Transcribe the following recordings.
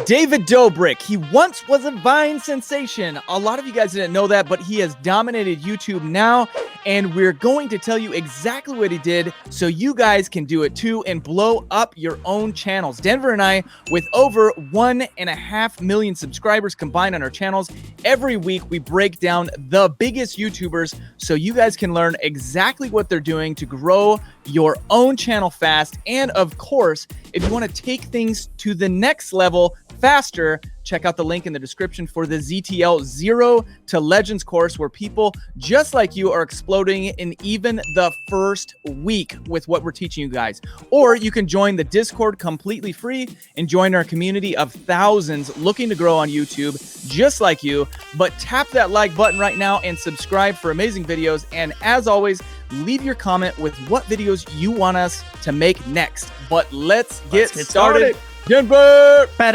David Dobrik, he once was a Vine sensation. A lot of you guys didn't know that, but he has dominated YouTube now, and we're going to tell you exactly what he did so you guys can do it too and blow up your own channels. Denver and I, with over 1.5 million subscribers combined on our channels, every week we break down the biggest YouTubers so you guys can learn exactly what they're doing to grow your own channel fast. And of course, if you want to take things to the next level faster, check out the link in the description for the ZTL Zero to Legends course, where people just like you are exploding in even the first week with what we're teaching you guys. Or you can join the Discord completely free and join our community of thousands looking to grow on YouTube just like you. But tap that like button right now and subscribe for amazing videos. And as always, leave your comment with what videos you want us to make next. But let's get started. Denver! All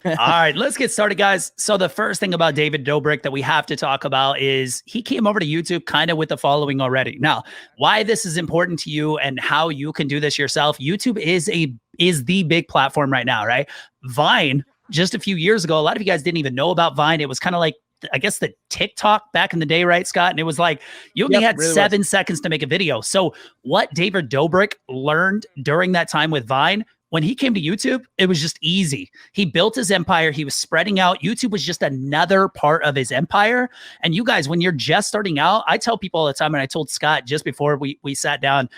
right, let's get started, guys. So the first thing about David Dobrik that we have to talk about is he came over to YouTube kind of with the following already. Now, why this is important to you and how you can do this yourself. YouTube is the big platform right now, right? Vine, just a few years ago, a lot of you guys didn't even know about Vine. It was kind of like, I guess, the TikTok back in the day, right, Scott? And it was like, you only had really 7 seconds to make a video. So what David Dobrik learned during that time with Vine, when he came to YouTube, it was just easy. He built his empire. He was spreading out. YouTube was just another part of his empire. And you guys, when you're just starting out, I tell people all the time, and I told Scott just before we sat down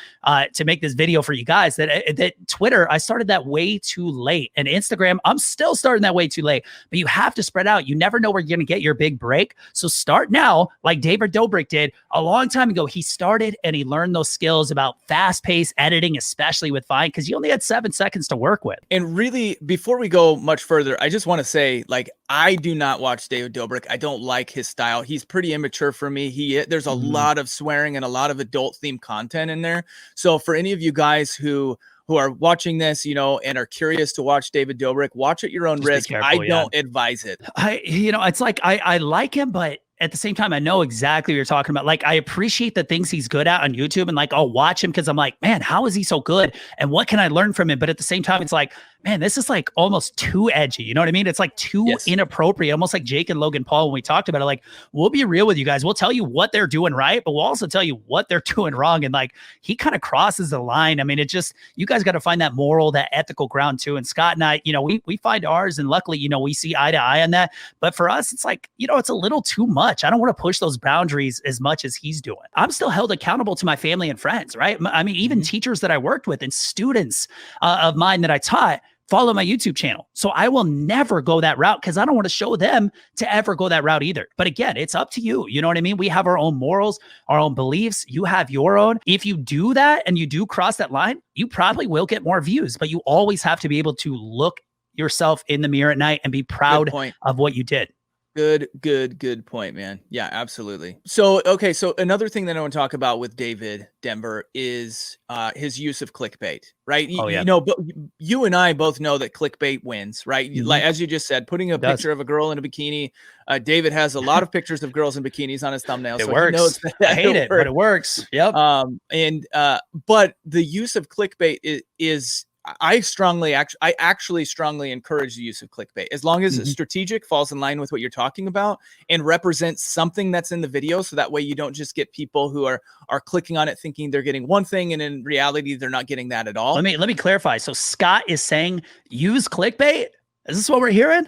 to make this video for you guys, that Twitter, I started that way too late. And Instagram, I'm still starting that way too late. But you have to spread out. You never know where you're going to get your big break. So start now, like David Dobrik did a long time ago. He started and he learned those skills about fast-paced editing, especially with Vine, because you only had 7 seconds to work with. And really, before we go much further, I just want to say, like, I do not watch David Dobrik. I don't like his style. He's pretty immature for me. There's a lot of swearing and a lot of adult themed content in there. So for any of you guys who are watching this, and are curious to watch David Dobrik, watch at your own risk. I don't advise it. It's like, I like him, but at the same time, I know exactly what you're talking about. Like, I appreciate the things he's good at on YouTube, and like, I'll watch him because I'm like, man, how is he so good? And what can I learn from him? But at the same time, it's like, man, this is like almost too edgy. You know what I mean? It's like too inappropriate, almost like Jake and Logan Paul when we talked about it. Like, we'll be real with you guys. We'll tell you what they're doing right, but we'll also tell you what they're doing wrong. And like, he kind of crosses the line. I mean, you guys got to find that moral, that ethical ground too. And Scott and I, we find ours, and luckily, we see eye to eye on that. But for us, it's like, it's a little too much. I don't want to push those boundaries as much as he's doing. I'm still held accountable to my family and friends, right? I mean, even teachers that I worked with and students of mine that I taught follow my YouTube channel. So I will never go that route because I don't want to show them to ever go that route either. But again, it's up to you. You know what I mean? We have our own morals, our own beliefs. You have your own. If you do that and you do cross that line, you probably will get more views, but you always have to be able to look yourself in the mirror at night and be proud of what you did. Good point, man. Yeah, absolutely. So, okay. So another thing that I want to talk about with David Denver is his use of clickbait, right? But you and I both know that clickbait wins, right? Like, as you just said, putting a picture of a girl in a bikini. David has a lot of pictures of girls in bikinis on his thumbnail. It works. He knows that I hate it, but it works. Yep. But the use of clickbait is I actually strongly encourage the use of clickbait, as long as it's strategic, falls in line with what you're talking about, and represents something that's in the video. So that way you don't just get people who are clicking on it thinking they're getting one thing, and in reality, they're not getting that at all. Let me clarify. So Scott is saying use clickbait. Is this what we're hearing?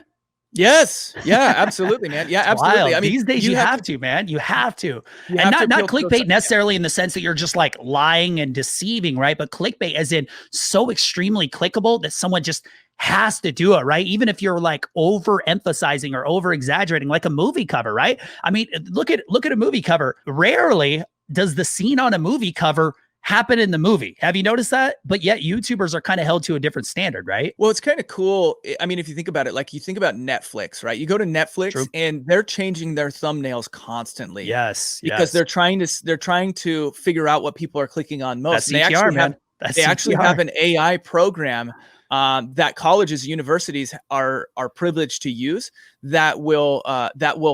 Yes. Yeah, absolutely, man. Yeah, absolutely. Wild. I mean, these days you have to, man. You have to. And not clickbait necessarily in the sense that you're just like lying and deceiving, right? But clickbait as in so extremely clickable that someone just has to do it, right? Even if you're like overemphasizing or over exaggerating, like a movie cover, right? I mean, look at a movie cover. Rarely does the scene on a movie cover happen in the movie. Have you noticed that? But yet YouTubers are kind of held to a different standard, right? Well, it's kind of cool. I mean, if you think about it, like you think about Netflix, right? You go to Netflix and they're changing their thumbnails constantly. Yes. Because they're trying to figure out what people are clicking on most. That's CTR, they actually have an AI program that colleges, universities are privileged to use that will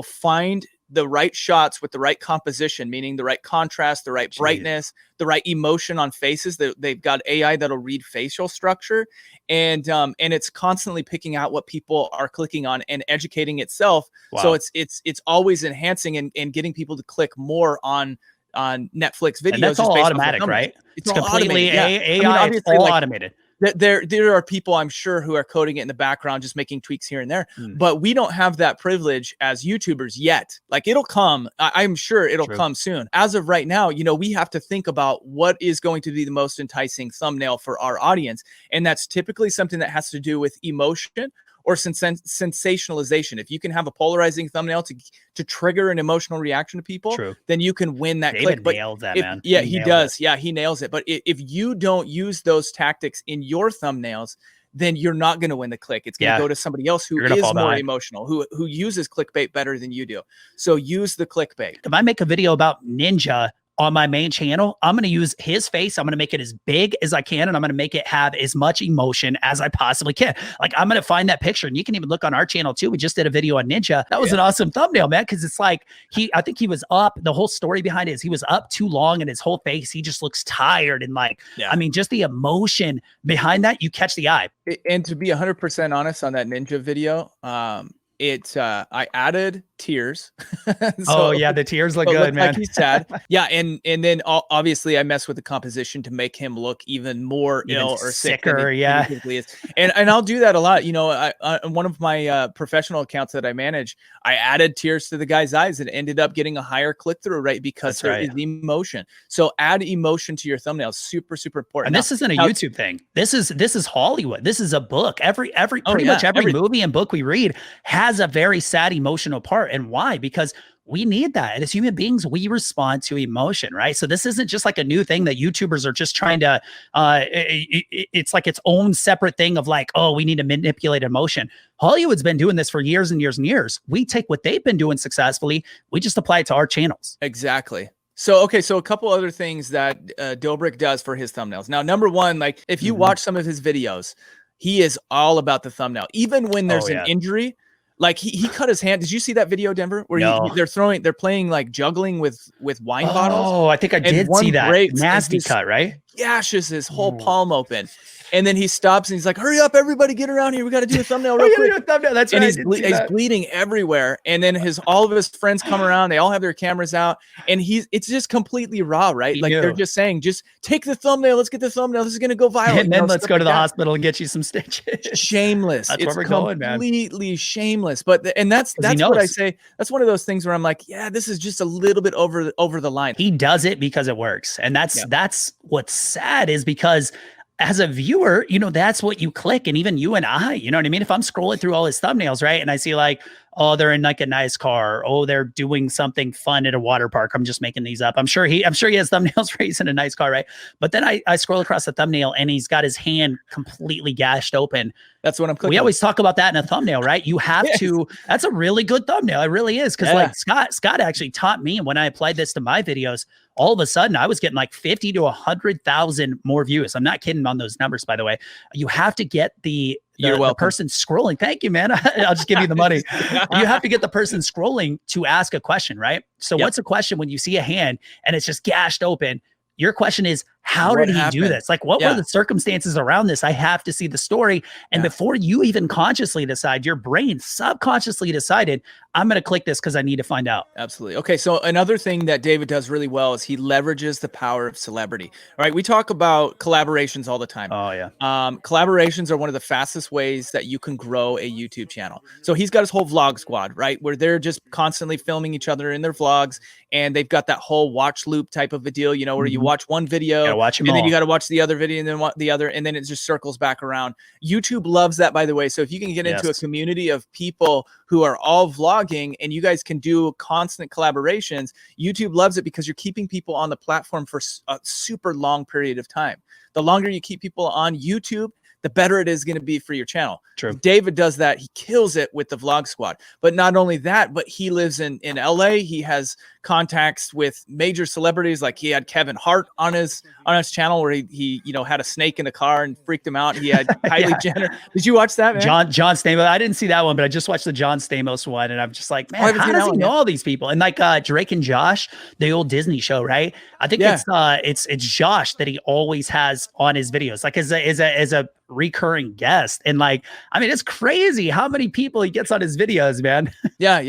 find the right shots with the right composition, meaning the right contrast, the right brightness, the right emotion on faces. They've got AI that'll read facial structure, and it's constantly picking out what people are clicking on and educating itself. So it's always enhancing and getting people to click more on Netflix videos. And that's all automatic, right? It's all completely automated. AI. I mean, obviously, it's all like, automated. there are people, I'm sure, who are coding it in the background, just making tweaks here and there. But we don't have that privilege as YouTubers yet. Like, it'll come. I'm sure it'll come soon. As of right now, you know, we have to think about what is going to be the most enticing thumbnail for our audience. And that's typically something that has to do with emotion or sensationalization. If you can have a polarizing thumbnail to trigger an emotional reaction to people, then you can win that click. But nails that, man. Yeah, he does. Yeah, he nails it. But if you don't use those tactics in your thumbnails, then you're not going to win the click. It's going to go to somebody else who is more emotional, who uses clickbait better than you do. So use the clickbait. If I make a video about Ninja on my main channel, I'm going to use his face. I'm going to make it as big as I can, and I'm going to make it have as much emotion as I possibly can. Like, I'm going to find that picture, and you can even look on our channel too. We just did a video on Ninja. That was an awesome thumbnail, man, because it's like I think he was up. The whole story behind it is he was up too long, and his whole face, he just looks tired. And like, I mean, just the emotion behind that, you catch the eye. And to be 100% honest on that Ninja video, I added tears. So, the tears look good, man. Like he's sad. Yeah, and then obviously I mess with the composition to make him look even more ill or sicker. Than he typically is. And I'll do that a lot. You know, on one of my professional accounts that I manage, I added tears to the guy's eyes and ended up getting a higher click-through rate because there is emotion. So add emotion to your thumbnails. Super, super important. And this isn't a YouTube thing. This is Hollywood. This is a book. Pretty much every movie and book we read has a very sad emotional part. And why? Because we need that. And as human beings, we respond to emotion, right? So this isn't just like a new thing that YouTubers are just trying to, it's like its own separate thing of like, oh, we need to manipulate emotion. Hollywood's been doing this for years and years and years. We take what they've been doing successfully, we just apply it to our channels. Exactly. So, okay, so a couple other things that Dobrik does for his thumbnails. Now, number one, like if you watch some of his videos, he is all about the thumbnail. Even when there's an injury, like he cut his hand. Did you see that video, Denver, where they're playing like juggling with wine bottles? Oh, I think I did see that. Nasty cut, right? Gashes his whole palm open. And then he stops and he's like, hurry up, everybody, get around here. We got to do a thumbnail real quick. That's and right. He's bleeding everywhere. And then all of his friends come around. They all have their cameras out. And it's just completely raw, right? They're just saying, just take the thumbnail. Let's get the thumbnail. This is going to go viral. And then let's go to the hospital and get you some stitches. Shameless. That's where we're going, man. Completely shameless. But that's what I say. That's one of those things where I'm like, yeah, this is just a little bit over the line. He does it because it works. And that's what's sad is because as a viewer, you know, that's what you click. And even you and I, you know what I mean? If I'm scrolling through all his thumbnails, right, and I see like, oh, they're in like a nice car. Oh, they're doing something fun at a water park. I'm just making these up. I'm sure he has thumbnails where he's in a nice car, right? But then I scroll across the thumbnail and he's got his hand completely gashed open. That's what I'm clicking. We always talk about that in a thumbnail, right? You have to, that's a really good thumbnail. It really is. Cause like Scott actually taught me, and when I applied this to my videos, all of a sudden I was getting like 50 to 100,000 more views. I'm not kidding on those numbers, by the way. You have to get the person scrolling. Thank you, man. I'll just give you the money. You have to get the person scrolling to ask a question, right? So what's a question when you see a hand and it's just gashed open? Your question is, how did he do this? Like, what were the circumstances around this? I have to see the story. And before you even consciously decide, your brain subconsciously decided, I'm going to click this because I need to find out. Absolutely. Okay. So another thing that David does really well is he leverages the power of celebrity, right? We talk about collaborations all the time. Oh yeah. Collaborations are one of the fastest ways that you can grow a YouTube channel. So he's got his whole vlog squad, right? Where they're just constantly filming each other in their vlogs. And they've got that whole watch loop type of a deal, you know, where you watch one video, watch them and all. then you got to watch the other video and then the other, and then it just circles back around. YouTube loves that, by the way. So if you can get into a community of people who are all vlogging and you guys can do constant collaborations, YouTube loves it because you're keeping people on the platform for a super long period of time. The longer you keep people on YouTube, the better it is going to be for your channel. True. David does that. He kills it with the vlog squad. But not only that, but he lives in LA. He has contacts with major celebrities. Like he had Kevin Hart on his channel where he had a snake in the car and freaked him out. He had Kylie Jenner. Did you watch that, man? John Stamos. I didn't see that one, but I just watched the John Stamos one, and I'm just like, man, how does he know all these people? And like Drake and Josh, the old Disney show, right? I think it's Josh that he always has on his videos, like as a recurring guest. And like, I mean, it's crazy how many people he gets on his videos, man. Yeah.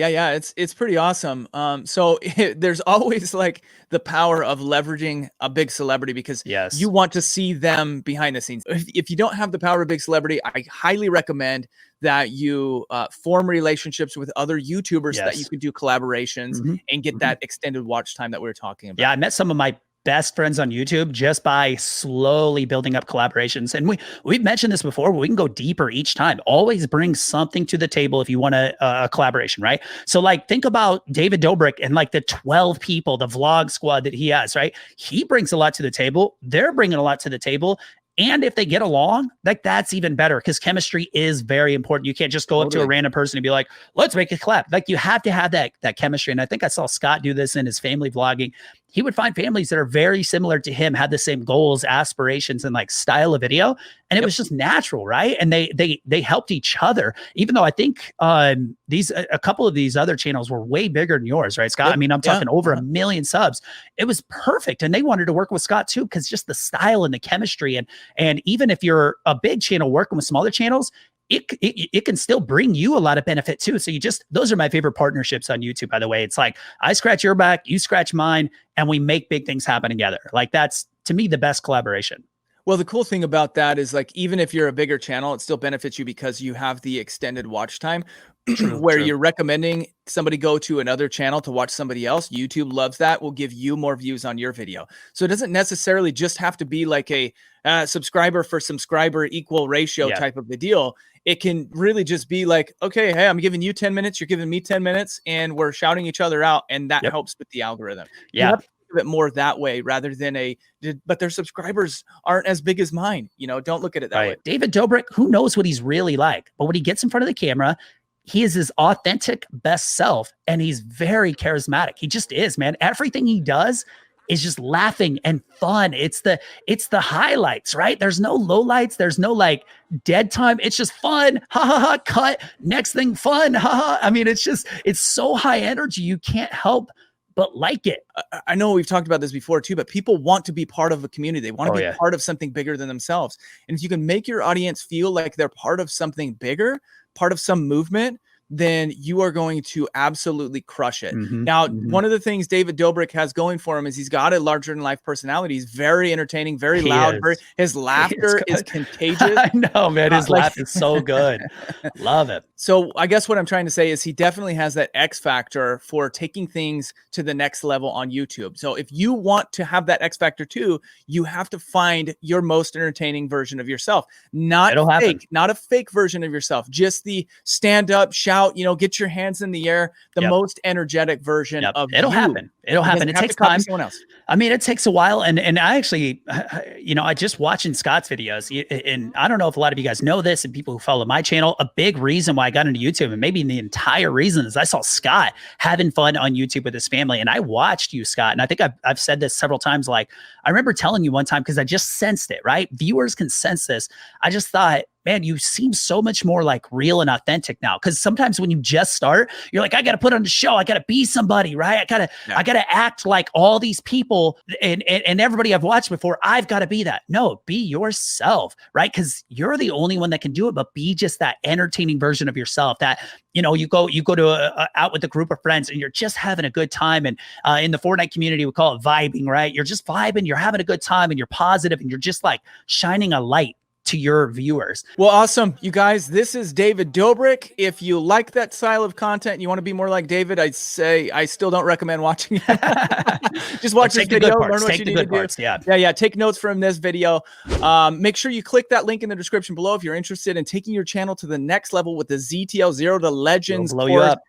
It's pretty awesome. So there's always like the power of leveraging a big celebrity because you want to see them behind the scenes. If you don't have the power of a big celebrity, I highly recommend that you form relationships with other YouTubers that you can do collaborations and get that extended watch time that we were talking about. Yeah, I met some of my best friends on YouTube just by slowly building up collaborations. And we've mentioned this before, but we can go deeper each time. Always bring something to the table if you want a collaboration, right? So like think about David Dobrik and like the 12 people, the vlog squad that he has, right? He brings a lot to the table. They're bringing a lot to the table. And if they get along, like that's even better because chemistry is very important. You can't just go up to a random person and be like, let's make a collab. Like you have to have that chemistry. And I think I saw Scott do this in his family vlogging. He would find families that are very similar to him, had the same goals, aspirations, and like style of video. And it was just natural, right? And they helped each other, even though I think a couple of these other channels were way bigger than yours, right, Scott? I mean, I'm talking over 1 million subs. It was perfect. And they wanted to work with Scott too, because just the style and the chemistry. And even if you're a big channel working with smaller channels, it can still bring you a lot of benefit too. So those are my favorite partnerships on YouTube, by the way. It's like I scratch your back, you scratch mine, and we make big things happen together. Like that's, to me, the best collaboration. Well, the cool thing about that is like, even if you're a bigger channel, it still benefits you because you have the extended watch time where you're recommending somebody go to another channel to watch somebody else. YouTube loves that, will give you more views on your video. So it doesn't necessarily just have to be like a subscriber for subscriber equal ratio type of the deal. It can really just be like, okay, hey, I'm giving you 10 minutes, you're giving me 10 minutes, and we're shouting each other out, and that helps with the algorithm. You have to think of it more that way rather than but their subscribers aren't as big as mine. Don't look at it that way. David Dobrik, who knows what he's really like, but when he gets in front of the camera, he is his authentic best self, and he's very charismatic. He just is, man. Everything he does is just laughing and fun. It's the highlights, right? There's no lowlights. There's no like dead time. It's just fun. Ha ha ha. Cut. Next thing, fun. Ha ha. I mean, it's so high energy. You can't help but like it. I know we've talked about this before too, but people want to be part of a community. They want to be part of something bigger than themselves. And if you can make your audience feel like they're part of something bigger, part of some movement, then you are going to absolutely crush it. Now, one of the things David Dobrik has going for him is he's got a larger than life personality. He's very entertaining, very loud. His laughter is contagious. I know, man. His laugh is so good. Love it. So I guess what I'm trying to say is he definitely has that X factor for taking things to the next level on YouTube. So if you want to have that X factor too, you have to find your most entertaining version of yourself. Not a fake version of yourself, just the stand up, shout, get your hands in the air, the most energetic version of It'll happen. It takes time. Someone else. I mean, it takes a while. And I actually, I just watching Scott's videos, and I don't know if a lot of you guys know this and people who follow my channel, a big reason why I got into YouTube, and maybe the entire reason, is I saw Scott having fun on YouTube with his family. And I watched you, Scott. And I think I've said this several times. Like, I remember telling you one time, because I just sensed it, right? Viewers can sense this. I just thought, man, you seem so much more like real and authentic now. Because sometimes when you just start, you're like, I got to put on the show. I got to be somebody, right? I got to act like all these people and everybody I've watched before. I've got to be that. No, be yourself, right? Because you're the only one that can do it. But be just that entertaining version of yourself. That you go to out with a group of friends and you're just having a good time. And in the Fortnite community, we call it vibing, right? You're just vibing. You're having a good time, and you're positive, and you're just like shining a light to your viewers. Well, awesome. You guys, this is David Dobrik. If you like that style of content and you want to be more like David, I'd say I still don't recommend watching it. Just watch this video, learn what you need to do. Yeah. Take notes from this video. Make sure you click that link in the description below if you're interested in taking your channel to the next level with the ZTL Zero to Legends. Blow you up.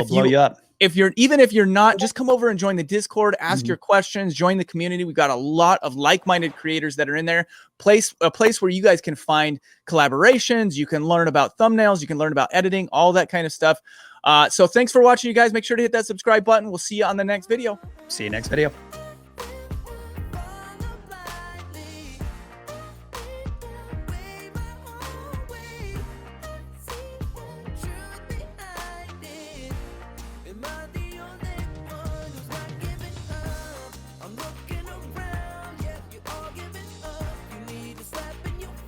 Blow you up. If you're not, just come over and join the Discord, ask your questions, join the community. We've got a lot of like-minded creators that are in there. A place where you guys can find collaborations. You can learn about thumbnails. You can learn about editing, all that kind of stuff. So thanks for watching, you guys. Make sure to hit that subscribe button. We'll see you on the next video. See you next video.